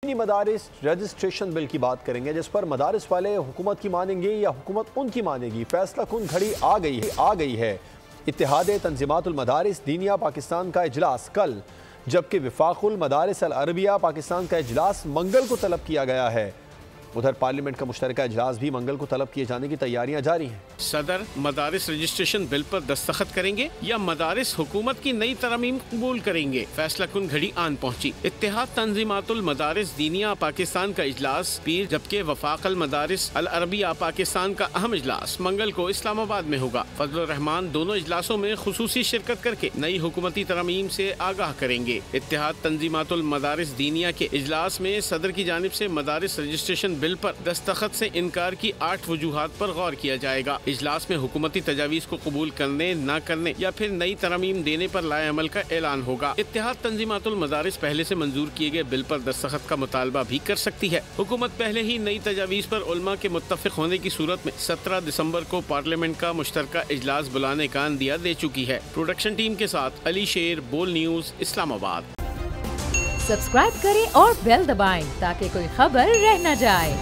مدارس رجسٹریشن بل کی بات کریں گے، جس پر مدارس والے حکومت کی مانیں گے یا حکومت ان کی مانے گی۔ فیصلہ کن گھڑی آ گئی ہے۔ اتحاد تنظیمات المدارس دینیہ پاکستان کا اجلاس کل، جبکہ وفاق المدارس العربیہ پاکستان کا اجلاس منگل کو طلب کیا گیا ہے۔ ادھر پارلیمنٹ کا مشترکہ اجلاس بھی منگل کو طلب کیے جانے کی تیاریاں جاری ہیں۔ صدر مدارس رجسٹریشن بل پر دستخط کریں گے یا مدارس حکومت کی نئی ترمیم قبول کریں گے؟ فیصلہ کن گھڑی آن پہنچی۔ اتحاد تنظیمات المدارس دینیہ پاکستان کا اجلاس پیر، جبکہ وفاق المدارس العربیہ پاکستان کا اہم اجلاس منگل کو اسلام آباد میں ہوگا۔ فضل الرحمان دونوں اجلاسوں میں خصوصی شرکت کر کے نئی حکومتی ترمیم سے آگاہ کریں گے۔ اتحاد تنظیمات المدارس دینیہ کے اجلاس میں صدر کی جانب سے مدارس رجسٹریشن بل پر دستخط سے انکار کی 8 وجوہات پر غور کیا جائے گا۔ اجلاس میں حکومتی تجاویز کو قبول کرنے، نہ کرنے یا پھر نئی ترمیم دینے پر لائے عمل کا اعلان ہوگا۔ اتحاد تنظیمات المدارس پہلے سے منظور کیے گئے بل پر دستخط کا مطالبہ بھی کر سکتی ہے۔ حکومت پہلے ہی نئی تجاویز پر علماء کے متفق ہونے کی صورت میں 17 دسمبر کو پارلیمنٹ کا مشترکہ اجلاس بلانے کا عندیہ دے چکی ہے۔ پروڈکشن ٹیم کے ساتھ علی شیر، بول نیوز، اسلام آباد۔ سبسکرائب کریں اور بیل دبائیں تاکہ کوئی خبر رہ نہ جائے۔